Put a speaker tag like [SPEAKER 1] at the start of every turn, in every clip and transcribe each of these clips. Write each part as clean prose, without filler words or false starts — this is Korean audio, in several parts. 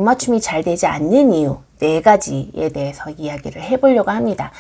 [SPEAKER 1] 눈맞춤이 잘 되지 않는 이유 4가지에 대해서 이야기를 해보려고 합니다.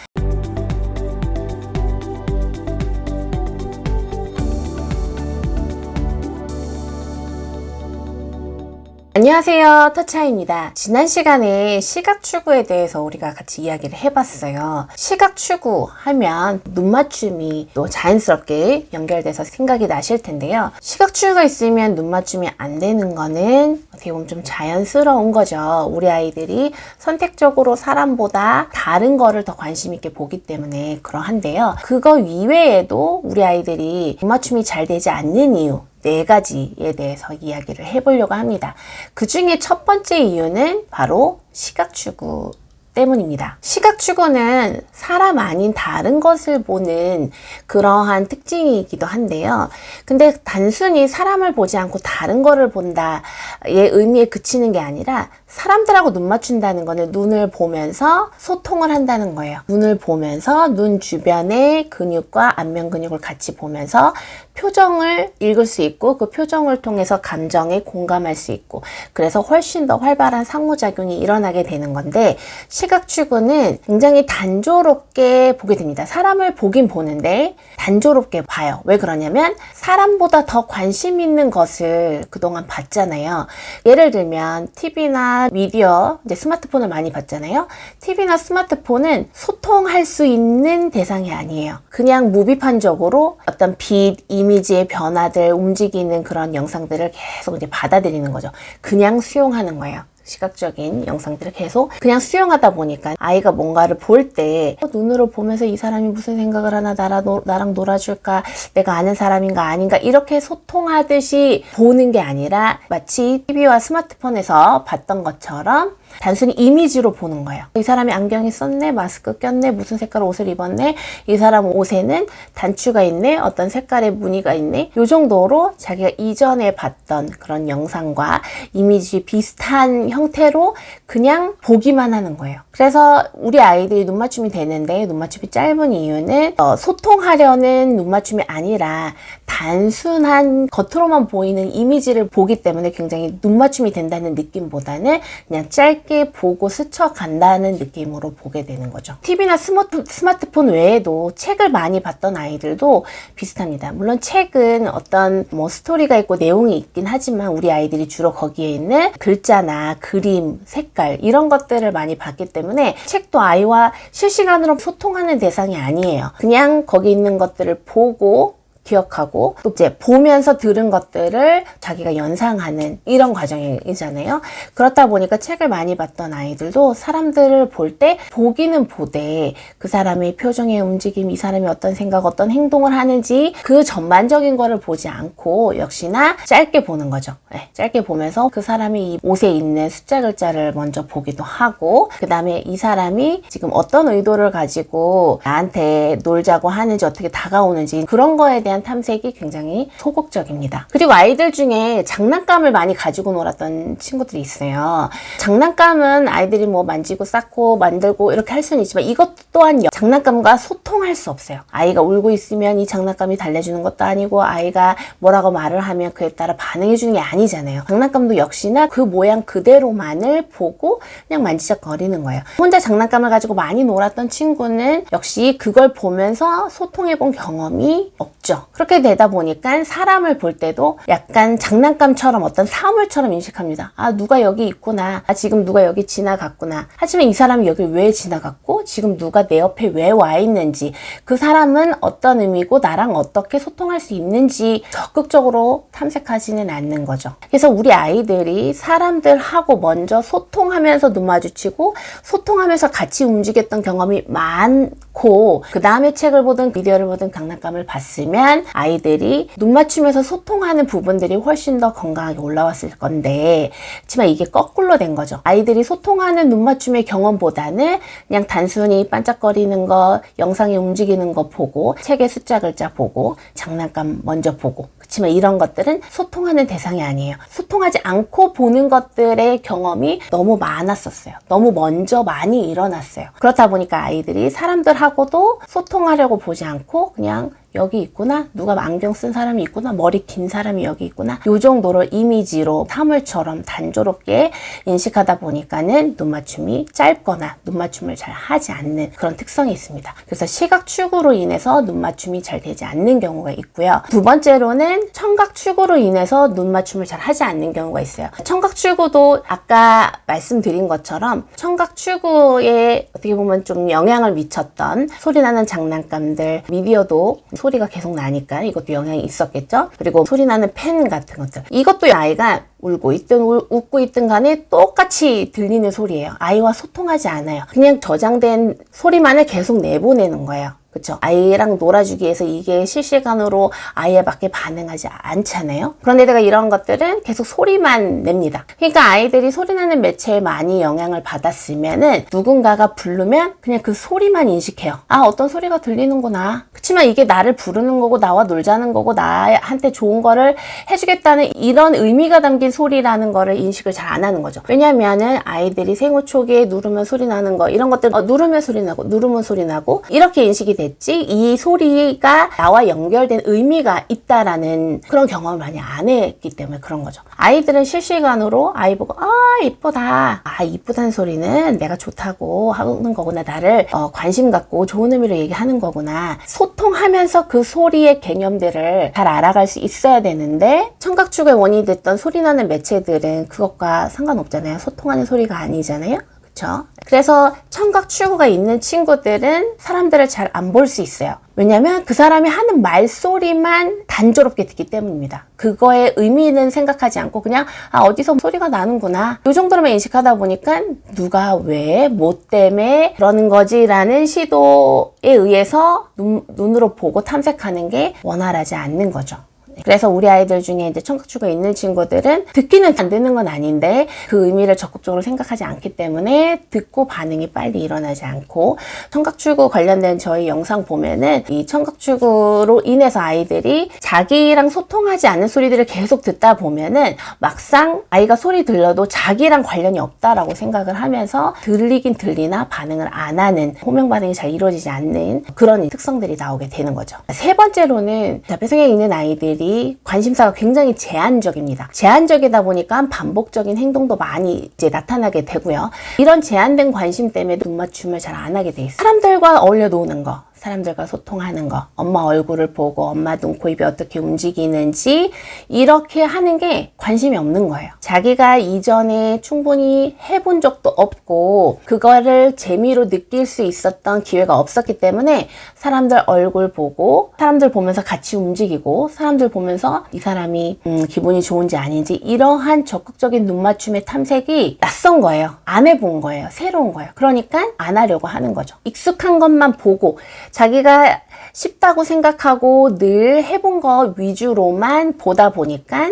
[SPEAKER 1] 안녕하세요, 터차입니다. 지난 시간에 시각 추구에 대해서 우리가 같이 이야기를 해봤어요. 시각 추구 하면 눈맞춤이 또 자연스럽게 연결돼서 생각이 나실 텐데요. 시각 추구가 있으면 눈맞춤이 안 되는 거는 어떻게 보면 좀 자연스러운 거죠. 우리 아이들이 선택적으로 사람보다 다른 거를 더 관심 있게 보기 때문에 그러한데요. 그거 이외에도 우리 아이들이 눈맞춤이 잘 되지 않는 이유 4가지에 대해서 이야기를 해보려고 합니다. 그 중에 첫 번째 이유는 바로 시각 추구 때문입니다. 시각 추구는 사람 아닌 다른 것을 보는 그러한 특징이기도 한데요. 근데 단순히 사람을 보지 않고 다른 거를 본다의 의미에 그치는 게 아니라 사람들하고 눈 맞춘다는 거는 눈을 보면서 소통을 한다는 거예요. 눈을 보면서 눈 주변의 근육과 안면 근육을 같이 보면서 표정을 읽을 수 있고 그 표정을 통해서 감정에 공감할 수 있고 그래서 훨씬 더 활발한 상호작용이 일어나게 되는 건데 시각 추구는 굉장히 단조롭게 보게 됩니다. 사람을 보긴 보는데 단조롭게 봐요. 왜 그러냐면 사람보다 더 관심 있는 것을 그동안 봤잖아요. 예를 들면 TV나 미디어, 이제 스마트폰을 많이 봤잖아요. TV나 스마트폰은 소통할 수 있는 대상이 아니에요. 그냥 무비판적으로 어떤 빛, 이미지의 변화들, 움직이는 그런 영상들을 계속 이제 받아들이는 거죠. 그냥 수용하는 거예요. 시각적인 영상들을 계속 그냥 수용하다 보니까 아이가 뭔가를 볼 때 눈으로 보면서 이 사람이 무슨 생각을 하나 나랑 놀아줄까 내가 아는 사람인가 아닌가 이렇게 소통하듯이 보는 게 아니라 마치 TV와 스마트폰에서 봤던 것처럼 단순히 이미지로 보는 거예요. 이 사람이 안경이 썼네, 마스크 꼈네, 무슨 색깔 옷을 입었네, 이 사람 옷에는 단추가 있네, 어떤 색깔의 무늬가 있네, 이 정도로 자기가 이전에 봤던 그런 영상과 이미지 비슷한 형태로 그냥 보기만 하는 거예요. 그래서 우리 아이들이 눈맞춤이 되는데 눈맞춤이 짧은 이유는 소통하려는 눈맞춤이 아니라 단순한 겉으로만 보이는 이미지를 보기 때문에 굉장히 눈맞춤이 된다는 느낌보다는 그냥 짧게 보고 스쳐간다는 느낌으로 보게 되는 거죠. TV나 스마트폰 외에도 책을 많이 봤던 아이들도 비슷합니다. 물론 책은 어떤 스토리가 있고 내용이 있긴 하지만 우리 아이들이 주로 거기에 있는 글자나 그림, 색깔 이런 것들을 많이 봤기 때문에 책도 아이와 실시간으로 소통하는 대상이 아니에요. 그냥 거기 있는 것들을 보고 기억하고 또 이제 보면서 들은 것들을 자기가 연상하는 이런 과정이잖아요. 그렇다 보니까 책을 많이 봤던 아이들도 사람들을 볼 때 보기는 보되 그 사람의 표정의 움직임, 이 사람이 어떤 생각, 어떤 행동을 하는지 그 전반적인 거를 보지 않고 역시나 짧게 보는 거죠. 네, 짧게 보면서 그 사람이 이 옷에 있는 숫자 글자를 먼저 보기도 하고 그 다음에 이 사람이 지금 어떤 의도를 가지고 나한테 놀자고 하는지 어떻게 다가오는지 그런 거에 대한 탐색이 굉장히 소극적입니다. 그리고 아이들 중에 장난감을 많이 가지고 놀았던 친구들이 있어요. 장난감은 아이들이 만지고 쌓고 만들고 이렇게 할 수는 있지만 이것 또한 장난감과 소통할 수 없어요. 아이가 울고 있으면 이 장난감이 달래주는 것도 아니고 아이가 뭐라고 말을 하면 그에 따라 반응해주는 게 아니잖아요. 장난감도 역시나 그 모양 그대로만을 보고 그냥 만지작거리는 거예요. 혼자 장난감을 가지고 많이 놀았던 친구는 역시 그걸 보면서 소통해본 경험이 없죠. 그렇게 되다 보니까 사람을 볼 때도 약간 장난감처럼 어떤 사물처럼 인식합니다. 아, 누가 여기 있구나. 아, 지금 누가 여기 지나갔구나. 하지만 이 사람이 여기 왜 지나갔고 지금 누가 내 옆에 왜 와 있는지 그 사람은 어떤 의미고 나랑 어떻게 소통할 수 있는지 적극적으로 탐색하지는 않는 거죠. 그래서 우리 아이들이 사람들하고 먼저 소통하면서 눈 마주치고 소통하면서 같이 움직였던 경험이 많고 그 다음에 책을 보든 비디오를 보든 장난감을 봤으면 아이들이 눈 맞추면서 소통하는 부분들이 훨씬 더 건강하게 올라왔을 건데 하지만 이게 거꾸로 된 거죠. 아이들이 소통하는 눈 맞춤의 경험보다는 그냥 단순히 반짝거리는 거, 영상이 움직이는 거 보고 책의 숫자 글자 보고 장난감 먼저 보고 그렇지만 이런 것들은 소통하는 대상이 아니에요. 소통하지 않고 보는 것들의 경험이 너무 많았었어요. 너무 먼저 많이 일어났어요. 그렇다 보니까 아이들이 사람들하고도 소통하려고 보지 않고 그냥 여기 있구나, 누가 안경 쓴 사람이 있구나, 머리 긴 사람이 여기 있구나, 요 정도로 이미지로 사물처럼 단조롭게 인식하다 보니까는 눈 맞춤이 짧거나 눈 맞춤을 잘 하지 않는 그런 특성이 있습니다. 그래서 시각 축으로 인해서 눈 맞춤이 잘 되지 않는 경우가 있고요. 두 번째로는 청각 축으로 인해서 눈 맞춤을 잘 하지 않는 경우가 있어요. 청각 축으도 아까 말씀드린 것처럼 청각 축에 어떻게 보면 좀 영향을 미쳤던 소리 나는 장난감들, 미디어도 소리가 계속 나니까 이것도 영향이 있었겠죠. 그리고 소리 나는 펜 같은 것들, 이것도 아이가 울고 있든 웃고 있든 간에 똑같이 들리는 소리예요. 아이와 소통하지 않아요. 그냥 저장된 소리만을 계속 내보내는 거예요. 그쵸? 아이랑 놀아주기 위해서 이게 실시간으로 아이에 맞게 반응하지 않잖아요. 그런데다가 이런 것들은 계속 소리만 냅니다. 그러니까 아이들이 소리나는 매체에 많이 영향을 받았으면은 누군가가 부르면 그냥 그 소리만 인식해요. 아, 어떤 소리가 들리는구나. 그치만 이게 나를 부르는 거고 나와 놀자는 거고 나한테 좋은 거를 해주겠다는 이런 의미가 담긴 소리라는 거를 인식을 잘 안 하는 거죠. 왜냐면은 아이들이 생후 초기에 누르면 소리 나는 거, 이런 것들 누르면 소리 나고 누르면 소리 나고 이렇게 인식이 됐지, 이 소리가 나와 연결된 의미가 있다라는 그런 경험을 많이 안 했기 때문에 그런 거죠. 아이들은 실시간으로 아이 보고 이쁘다, 이쁘다는 소리는 내가 좋다고 하는 거구나, 나를 관심 갖고 좋은 의미로 얘기하는 거구나, 소통하면서 그 소리의 개념들을 잘 알아갈 수 있어야 되는데, 청각축의 원인이 됐던 소리나는 매체들은 그것과 상관없잖아요. 소통하는 소리가 아니잖아요. 그쵸? 그래서 청각 추구가 있는 친구들은 사람들을 잘 안 볼 수 있어요. 왜냐면 그 사람이 하는 말소리만 단조롭게 듣기 때문입니다. 그거의 의미는 생각하지 않고 그냥 어디서 소리가 나는구나, 이 정도로만 인식하다 보니까 누가 왜, 뭐 때문에 그러는 거지라는 시도에 의해서 눈으로 보고 탐색하는 게 원활하지 않는 거죠. 그래서 우리 아이들 중에 이제 청각추가 있는 친구들은 듣기는 안 듣는 건 아닌데 그 의미를 적극적으로 생각하지 않기 때문에 듣고 반응이 빨리 일어나지 않고, 청각추구 관련된 저희 영상 보면은 이 청각추구로 인해서 아이들이 자기랑 소통하지 않는 소리들을 계속 듣다 보면은 막상 아이가 소리 들려도 자기랑 관련이 없다라고 생각을 하면서 들리긴 들리나 반응을 안 하는, 호명 반응이 잘 이루어지지 않는 그런 특성들이 나오게 되는 거죠. 세 번째로는 자폐성에 있는 아이들이 관심사가 굉장히 제한적입니다. 제한적이다 보니까 반복적인 행동도 많이 이제 나타나게 되고요. 이런 제한된 관심 때문에 눈 맞춤을 잘 안 하게 돼 있어요. 사람들과 어울려 노는 거, 사람들과 소통하는 거, 엄마 얼굴을 보고 엄마 눈, 코, 입이 어떻게 움직이는지 이렇게 하는 게 관심이 없는 거예요. 자기가 이전에 충분히 해본 적도 없고 그거를 재미로 느낄 수 있었던 기회가 없었기 때문에 사람들 얼굴 보고 사람들 보면서 같이 움직이고 사람들 보면서 이 사람이 기분이 좋은지 아닌지 이러한 적극적인 눈 맞춤의 탐색이 낯선 거예요. 안 해본 거예요. 새로운 거예요. 그러니까 안 하려고 하는 거죠. 익숙한 것만 보고 자기가 쉽다고 생각하고 늘 해본 거 위주로만 보다 보니까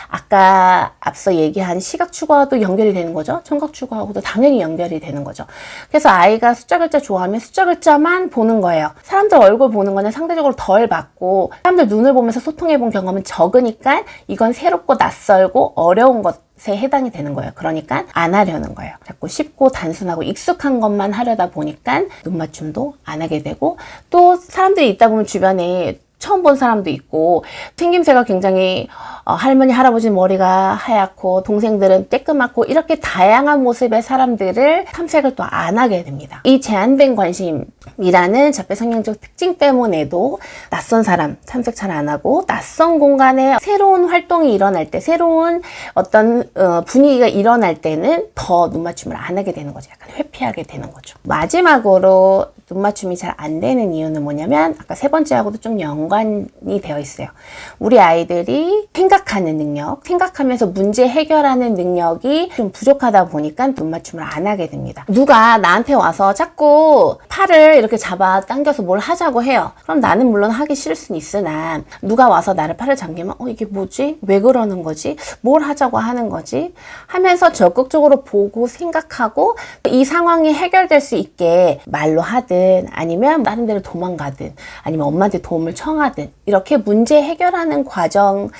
[SPEAKER 1] 아까 앞서 얘기한 시각 추구와도 연결이 되는 거죠. 청각 추구하고도 당연히 연결이 되는 거죠. 그래서 아이가 숫자 글자 좋아하면 숫자 글자만 보는 거예요. 사람들 얼굴 보는 거는 상대적으로 덜 받고 사람들 눈을 보면서 소통해 본 경험은 적으니까 이건 새롭고 낯설고 어려운 것에 해당이 되는 거예요. 그러니까 안 하려는 거예요. 자꾸 쉽고 단순하고 익숙한 것만 하려다 보니까 눈 맞춤도 안 하게 되고, 또 사람들이 있다 보면 주변에 처음 본 사람도 있고 생김새가 굉장히 할머니 할아버지 머리가 하얗고 동생들은 쬐끄맣고 이렇게 다양한 모습의 사람들을 탐색을 또 안 하게 됩니다. 이 제한된 관심이라는 자폐성향적 특징 때문에도 낯선 사람 탐색 잘 안 하고, 낯선 공간에 새로운 활동이 일어날 때, 새로운 어떤 분위기가 일어날 때는 더 눈 맞춤을 안 하게 되는 거죠. 약간 회피하게 되는 거죠. 마지막으로 눈 맞춤이 잘 안 되는 이유는 뭐냐면 아까 세 번째하고도 좀 연관이 되어 있어요. 우리 아이들이 생각하는 능력, 생각하면서 문제 해결하는 능력이 좀 부족하다 보니까 눈 맞춤을 안 하게 됩니다. 누가 나한테 와서 자꾸 팔을 이렇게 잡아 당겨서 뭘 하자고 해요. 그럼 나는 물론 하기 싫을 수는 있으나 누가 와서 나를 팔을 잠기면 이게 뭐지? 왜 그러는 거지? 뭘 하자고 하는 거지? 하면서 적극적으로 보고 생각하고 이 상황이 해결될 수 있게 말로 하든 아니면 다른 데로 도망가든 아니면 엄마한테 도움을 청하든 이렇게 문제 해결하는 과정을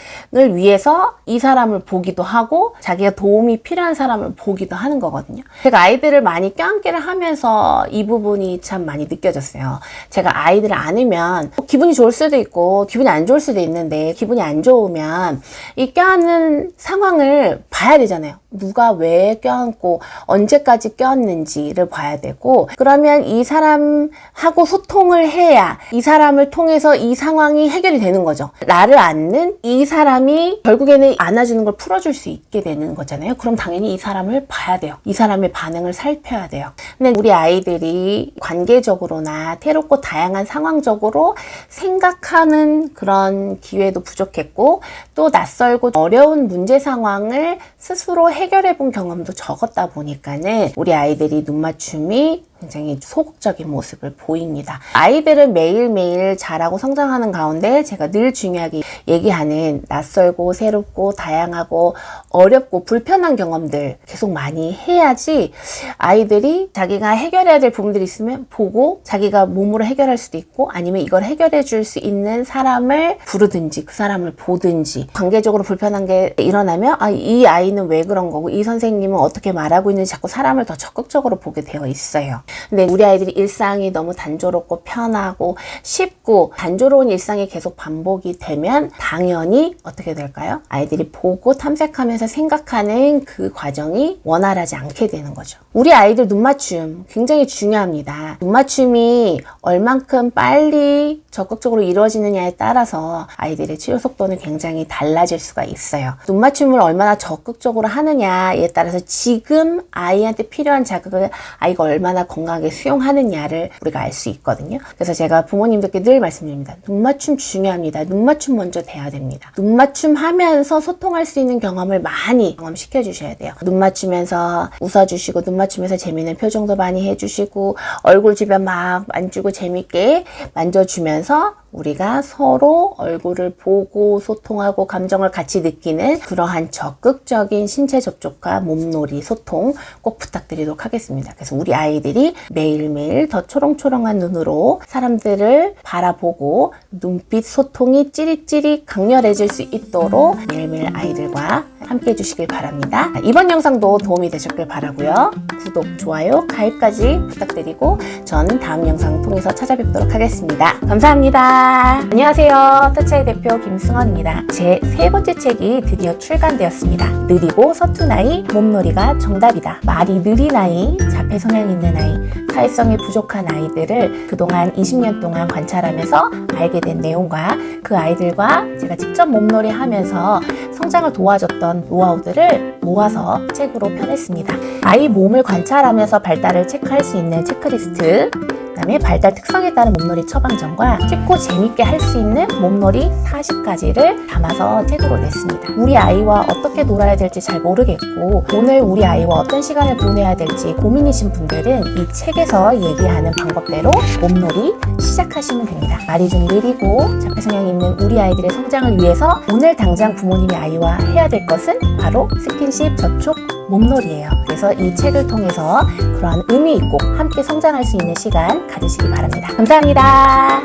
[SPEAKER 1] 위해서 이 사람을 보기도 하고 자기가 도움이 필요한 사람을 보기도 하는 거거든요. 제가 아이들을 많이 껴안기를 하면서 이 부분이 참 많이 감정이 느껴졌어요. 제가 아이들을 안으면 기분이 좋을 수도 있고 기분이 안 좋을 수도 있는데, 기분이 안 좋으면 이 껴안는 상황을 봐야 되잖아요. 누가 왜 껴안고 언제까지 껴안는지를 봐야 되고, 그러면 이 사람하고 소통을 해야 이 사람을 통해서 이 상황이 해결이 되는 거죠. 나를 안는 이 사람이 결국에는 안아주는 걸 풀어줄 수 있게 되는 거잖아요. 그럼 당연히 이 사람을 봐야 돼요. 이 사람의 반응을 살펴야 돼요. 근데 우리 아이들이 관계적으로나 새롭고 다양한 상황적으로 생각하는 그런 기회도 부족했고, 또 낯설고 어려운 문제 상황을 스스로 해결해 본 경험도 적었다 보니까는 우리 아이들이 눈맞춤이 굉장히 소극적인 모습을 보입니다. 아이들은 매일매일 자라고 성장하는 가운데 제가 늘 중요하게 얘기하는 낯설고 새롭고 다양하고 어렵고 불편한 경험들 계속 많이 해야지 아이들이 자기가 해결해야 될 부분들이 있으면 보고 자기가 몸으로 해결할 수도 있고, 아니면 이걸 해결해 줄 수 있는 사람을 부르든지 그 사람을 보든지, 관계적으로 불편한 게 일어나면 이 아이는 왜 그런 거고 이 선생님은 어떻게 말하고 있는지 자꾸 사람을 더 적극적으로 보게 되어 있어요. 근데 우리 아이들이 일상이 너무 단조롭고 편하고 쉽고 단조로운 일상이 계속 반복이 되면 당연히 어떻게 될까요? 아이들이 보고 탐색하면서 생각하는 그 과정이 원활하지 않게 되는 거죠. 우리 아이들 눈맞춤 굉장히 중요합니다. 눈맞춤이 얼만큼 빨리 적극적으로 이루어지느냐에 따라서 아이들의 치료 속도는 굉장히 달라질 수가 있어요. 눈맞춤을 얼마나 적극적으로 하느냐에 따라서 지금 아이한테 필요한 자극을 아이가 얼마나 건강하게 수용하느냐를 우리가 알 수 있거든요. 그래서 제가 부모님들께 늘 말씀드립니다. 눈맞춤 중요합니다. 눈맞춤 먼저 돼야 됩니다. 눈맞춤 하면서 소통할 수 있는 경험을 많이 경험시켜 주셔야 돼요. 눈 맞추면서 웃어주시고, 눈 맞추면서 재미있는 표정도 많이 해주시고, 얼굴 주변 막 만지고 재밌게 만져주면서 우리가 서로 얼굴을 보고 소통하고 감정을 같이 느끼는 그러한 적극적인 신체 접촉과 몸놀이 소통 꼭 부탁드리도록 하겠습니다. 그래서 우리 아이들이 매일매일 더 초롱초롱한 눈으로 사람들을 바라보고 눈빛 소통이 찌릿찌릿 강렬해질 수 있도록 매일매일 아이들과 함께 해주시길 바랍니다. 이번 영상도 도움이 되셨길 바라고요. 구독, 좋아요, 가입까지 부탁드리고 저는 다음 영상 통해서 찾아뵙도록 하겠습니다. 감사합니다. 안녕하세요. 터치아이 대표 김승원입니다. 제 세 번째 책이 드디어 출간되었습니다. 느리고 서툰 아이, 몸놀이가 정답이다. 말이 느린 아이, 자폐 성향 있는 아이, 사회성이 부족한 아이들을 그동안 20년 동안 관찰하면서 알게 된 내용과 그 아이들과 제가 직접 몸놀이 하면서 성장을 도와줬던 노하우들을 모아서 책으로 펴냈습니다. 아이 몸을 관찰하면서 발달을 체크할 수 있는 체크리스트, 그다음에 발달 특성에 따른 몸놀이 처방전과 쉽고 재밌게 할 수 있는 몸놀이 40가지를 담아서 책으로 냈습니다. 우리 아이와 어떻게 놀아야 될지 잘 모르겠고 오늘 우리 아이와 어떤 시간을 보내야 될지 고민이신 분들은 이 책에서 얘기하는 방법대로 몸놀이 시작하시면 됩니다. 말이 좀 느리고 자폐 성향이 있는 우리 아이들의 성장을 위해서 오늘 당장 부모님이 아이와 해야 될 것은 바로 스킨십, 접촉, 몸놀이에요. 그래서 이 책을 통해서 그러한 의미 있고 함께 성장할 수 있는 시간 가지시기 바랍니다. 감사합니다.